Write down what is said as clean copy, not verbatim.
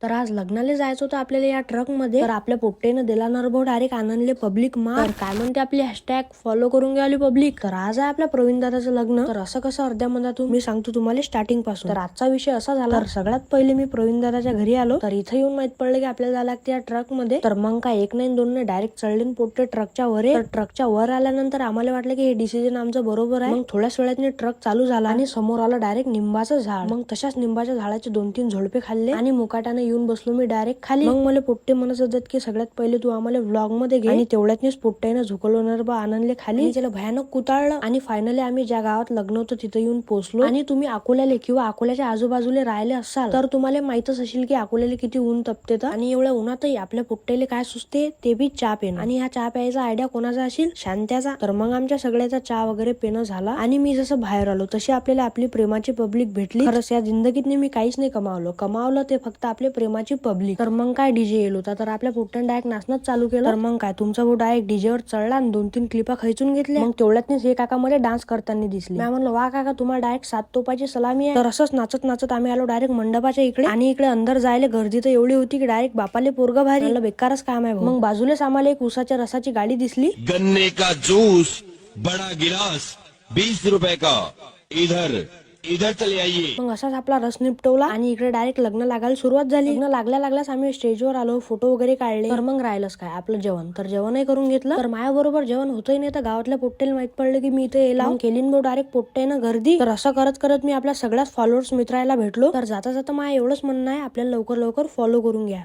तर आज लग्नाला जायचं होतं आपल्याला या ट्रक मध्ये, तर आपल्या पोट्टेनं दिला नरभो डायरेक्ट आनंदले पब्लिक मार. तर काय म्हणते आपली हॅशटॅग फॉलो करून घ्यावी पब्लिक. तर आज आहे आपल्या प्रवीण दादाचं लग्न. तर असं कसं अर्ध्या मनातून मी सांगतो तुम्हाला स्टार्टिंग पासून. तर आजचा विषय असा झाला, तर सगळ्यात पहिले मी प्रवीण दादाच्या घरी आलो. तर इथे येऊन माहित पडलं की आपल्याला जायला लागते या ट्रक मध्ये. तर मग काय एक नाही दोन नाही डायरेक्ट चढले पोट्टे ट्रकच्या वर. तर ट्रकच्या वर आल्यानंतर आम्हाला वाटलं की हे डिसिजन आमचं बरोबर आहे. मग थोड्याच वेळात ट्रक चालू झाला आणि समोर आलं डायरेक्ट निंबाचं झाड. मग तशाच निंबाच्या झाडाचे 2-3 झोडपे खाल्ले आणि मुकाट्याने येऊन बसलो मी डायरेक्ट खाली. मग मला पोट्टे म्हणत होतात की सगळ्यात पहिले तू आम्हाला व्लॉग मध्ये घे, आणि तेवढ्यातच पोट्ट्यानं झुकवलं बा आनंदले खाली, त्याला भयानक कुताळलं. आणि फायनली आम्ही ज्या गावात लग्न होतं तिथे येऊन पोहोचलो. आणि तुम्ही अकोल्याला किंवा अकोल्याच्या आजूबाजूला राहिले असाल तर तुम्हाला माहितच असेल की अकोल्याला किती ऊन तपते. आणि एवढ्या उन्हातही आपल्या पोट्ट्याला काय सुचते ते बी चहा पेन. आणि ह्या चहा प्यायचा आयडिया कोणाचा असेल? शांत्याचा. तर मग आमच्या सगळ्याचा चहा वगैरे पेनं झाला आणि मी जसं बाहेर आलो तशी आपल्याला आपली प्रेमाची पब्लिक भेटली. खरंच या जिंदगीत मी काहीच नाही कमावलं ते फक्त आपले प्रेमाची पब्लिक. तर मग काय डीजे येलो होता, तर आपल्या पोट्ट्याने डायरेक्ट नाचणंच चालू केलं. तर मग काय तुमचा भाऊ डायरेक्ट डीजेवर चढला आणि 2-3 क्लिपा खेचून घेतल्या. मग तेवढ्यातच हे काका मध्ये डान्स करताना दिसले. मी म्हणलं वा काका तुम्हाला डायरेक्ट 7 तोपाची सलामी आहे. तर असंच नाचत नाचत आम्ही आलो डायरेक्ट मंडपाच्या इकडे. आणि इकडे अंदर जायला गर्दी तर एवढी होती की डायरेक्ट बापाले पोरगा भारी. मला बेकारच काम आहे. मग बाजूलाच आम्हाला एक उसाच्या रसाची गाडी दिसली. गन्ने का जूस बड़ा गिलास 20 रुपए का, इधर चले आइए. मग असाच आपला रस निपटवला आणि इकडे डायरेक्ट लग्न लागायला सुरुवात झाली. लग्न लागल्याच आम्ही स्टेजवर आलो, फोटो वगैरे काढले. तर मग राहिलंच काय आपलं जेवण. तर जेवणही करून घेतलं. तर माझ्या बरोबर जेवण होतही नाही, तर गावातल्या पोट्टेला माहित पडलं की मी इथे येला. केलीन भाऊ डायरेक्ट पोट्ट्यानं गर्दी. तर असं करत करत मी आपल्या सगळ्याच फॉलोअर्स मित्राला भेटलो. तर जाता जाता माझ्या एवढंच म्हणणं आहे, आपल्याला लवकर फॉलो करून घ्या.